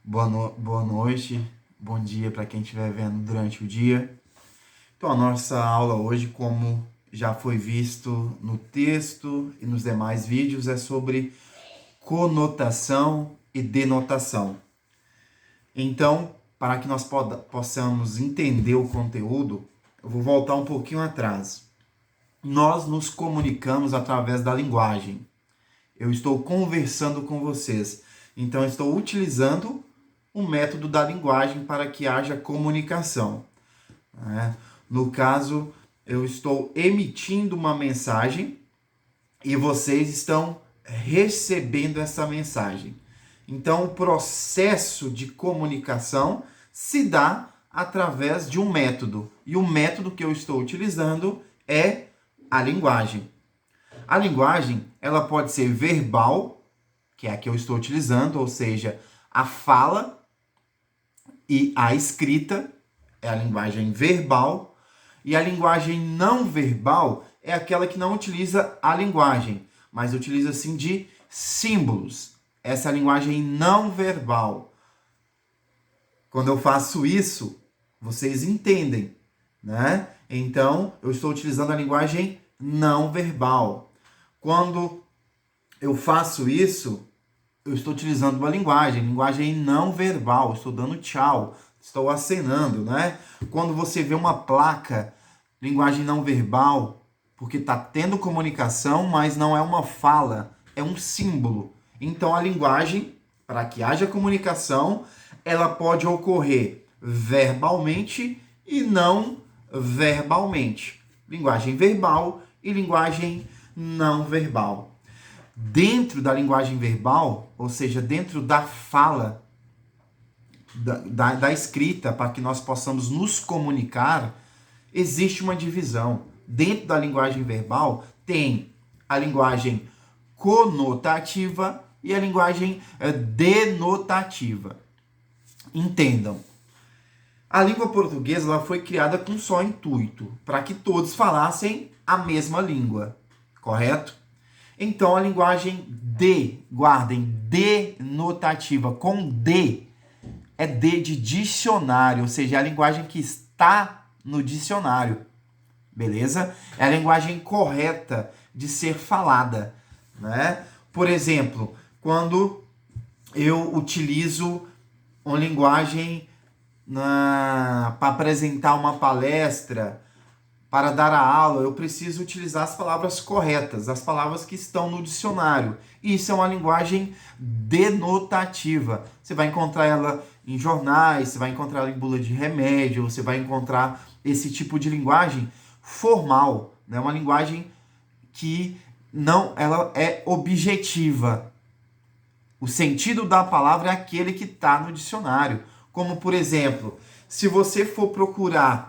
Boa noite, bom dia para quem estiver vendo durante o dia. Então, a nossa aula hoje, como já foi visto no texto e nos demais vídeos, é sobre conotação e denotação. Então, para que nós possamos entender o conteúdo, eu vou voltar um pouquinho atrás. Nós nos comunicamos através da linguagem. Eu estou conversando com vocês. Então, eu estou utilizando o método da linguagem para que haja comunicação, né? No caso, eu estou emitindo uma mensagem e vocês estão recebendo essa mensagem. Então, o processo de comunicação se dá através de um método. E o método que eu estou utilizando é a linguagem. A linguagem, ela pode ser verbal, que é a que eu estou utilizando, ou seja, a fala e a escrita é a linguagem verbal, e a linguagem não verbal é aquela que não utiliza a linguagem, mas utiliza sim de símbolos. Essa é a linguagem não verbal. Quando eu faço isso, vocês entendem, né? Então, eu estou utilizando a linguagem não verbal. Quando eu faço isso, eu estou utilizando uma linguagem não verbal, estou dando tchau, estou acenando, né? Quando você vê uma placa, linguagem não verbal, porque está tendo comunicação, mas não é uma fala, é um símbolo. Então a linguagem, para que haja comunicação, ela pode ocorrer verbalmente e não verbalmente. Linguagem verbal e linguagem não verbal. Dentro da linguagem verbal, ou seja, dentro da fala, da escrita, para que nós possamos nos comunicar, existe uma divisão. Dentro da linguagem verbal, tem a linguagem conotativa e a linguagem denotativa. Entendam. A língua portuguesa ela foi criada com um só intuito, para que todos falassem a mesma língua, correto? Então, a linguagem guardem, denotativa, com D, é D de dicionário, ou seja, é a linguagem que está no dicionário, beleza? É a linguagem correta de ser falada, né? Por exemplo, quando eu utilizo uma linguagem para apresentar uma palestra, para dar a aula, eu preciso utilizar as palavras corretas, as palavras que estão no dicionário. Isso é uma linguagem denotativa. Você vai encontrar ela em jornais, você vai encontrar ela em bula de remédio, você vai encontrar esse tipo de linguagem formal, né? Uma linguagem que não, ela é objetiva. O sentido da palavra é aquele que está no dicionário. Como, por exemplo, se você for procurar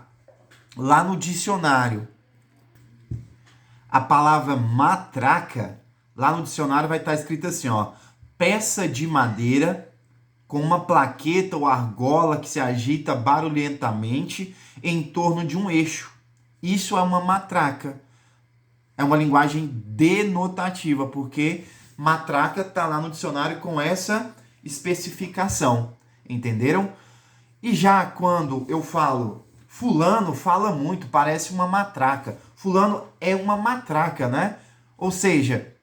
lá no dicionário a palavra matraca, lá no dicionário vai estar escrito assim, ó, peça de madeira com uma plaqueta ou argola que se agita barulhentamente em torno de um eixo. Isso é uma matraca. É uma linguagem denotativa, porque matraca está lá no dicionário com essa especificação. Entenderam? E já quando eu falo fulano fala muito, parece uma matraca. Fulano é uma matraca, né? Ou seja,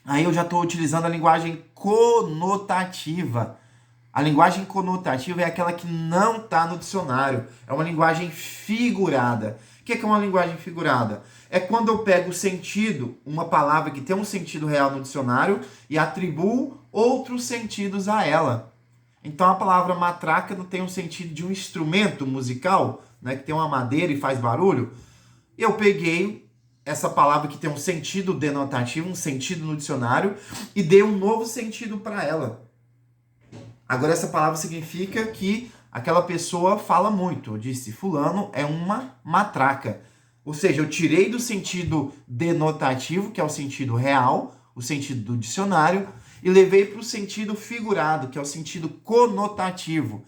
aí eu já estou utilizando a linguagem conotativa. A linguagem conotativa é aquela que não está no dicionário. É uma linguagem figurada. O que é uma linguagem figurada? É quando eu pego o sentido, uma palavra que tem um sentido real no dicionário, e atribuo outros sentidos a ela. Então a palavra matraca não tem um sentido de um instrumento musical, né, que tem uma madeira e faz barulho. Eu peguei essa palavra que tem um sentido denotativo, um sentido no dicionário, e dei um novo sentido para ela. Agora essa palavra significa que aquela pessoa fala muito. Eu disse, fulano é uma matraca. Ou seja, eu tirei do sentido denotativo, que é o sentido real, o sentido do dicionário, e levei para o sentido figurado, que é o sentido conotativo,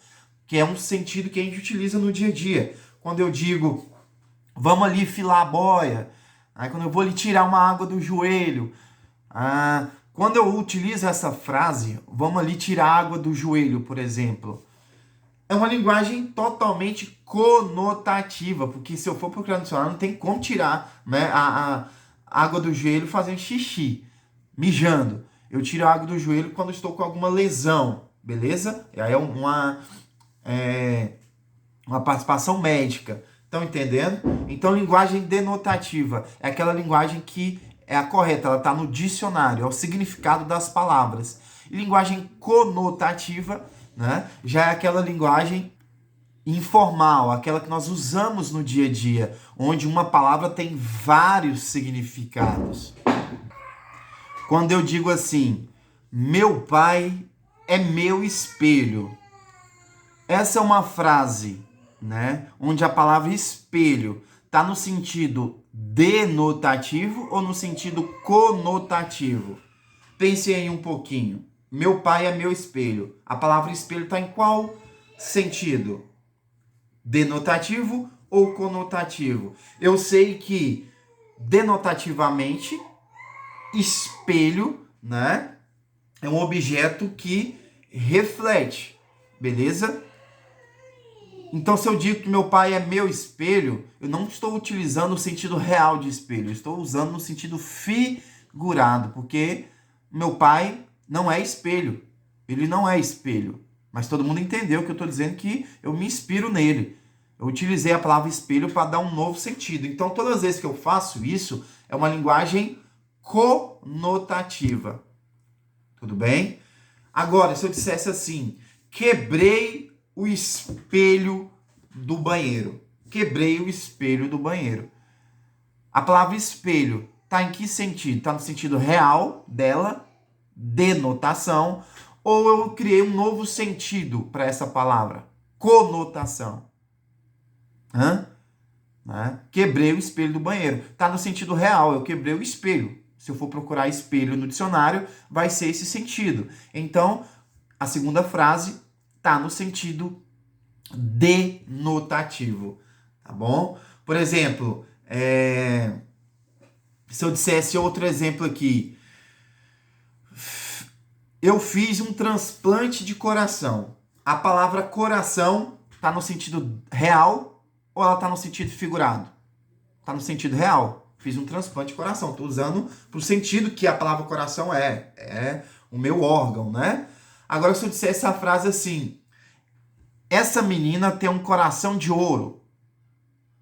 que é um sentido que a gente utiliza no dia a dia. Quando eu digo, vamos ali filar a boia, aí quando eu vou ali tirar uma água do joelho, Quando eu utilizo essa frase, vamos ali tirar água do joelho, por exemplo. É uma linguagem totalmente conotativa, porque se eu for procurar no dicionário, não tem como tirar, né, a água do joelho fazendo xixi, mijando. Eu tiro a água do joelho quando estou com alguma lesão, beleza? E aí é uma participação médica. Estão entendendo? Então, linguagem denotativa é aquela linguagem que é a correta, ela está no dicionário, é o significado das palavras. E linguagem conotativa, né, já é aquela linguagem informal, aquela que nós usamos no dia a dia, onde uma palavra tem vários significados. Quando eu digo assim, meu pai é meu espelho, essa é uma frase, né, onde a palavra espelho está no sentido denotativo ou no sentido conotativo? Pense aí um pouquinho. Meu pai é meu espelho. A palavra espelho está em qual sentido? Denotativo ou conotativo? Eu sei que denotativamente, espelho, né, é um objeto que reflete, beleza? Então, se eu digo que meu pai é meu espelho, eu não estou utilizando o sentido real de espelho, eu estou usando no sentido figurado, porque meu pai não é espelho, ele não é espelho. Mas todo mundo entendeu que eu estou dizendo que eu me inspiro nele. Eu utilizei a palavra espelho para dar um novo sentido. Então, todas as vezes que eu faço isso, é uma linguagem conotativa. Tudo bem? Agora, se eu dissesse assim, quebrei o espelho do banheiro. Quebrei o espelho do banheiro. A palavra espelho está em que sentido? Está no sentido real dela, denotação, ou eu criei um novo sentido para essa palavra? Conotação. Né? Quebrei o espelho do banheiro. Está no sentido real, eu quebrei o espelho. Se eu for procurar espelho no dicionário, vai ser esse sentido. Então, a segunda frase está no sentido denotativo, tá bom? Por exemplo, se eu dissesse outro exemplo aqui, eu fiz um transplante de coração. A palavra coração está no sentido real ou ela está no sentido figurado? Está no sentido real. Fiz um transplante de coração. Estou usando para o sentido que a palavra coração é o meu órgão, né? Agora, se eu disser essa frase assim, essa menina tem um coração de ouro.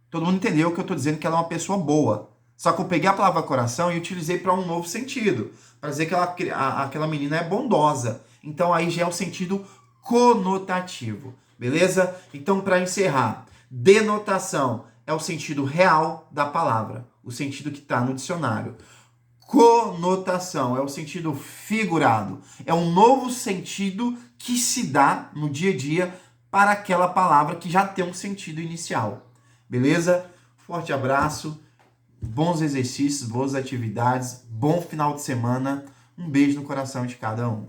Todo mundo entendeu que eu estou dizendo que ela é uma pessoa boa. Só que eu peguei a palavra coração e utilizei para um novo sentido. Para dizer que aquela menina é bondosa. Então aí já é o sentido conotativo. Beleza? Então, para encerrar, denotação é o sentido real da palavra. O sentido que está no dicionário. Conotação é o sentido figurado. É um novo sentido que se dá no dia a dia para aquela palavra que já tem um sentido inicial. Beleza? Forte abraço, bons exercícios, boas atividades, bom final de semana. Um beijo no coração de cada um.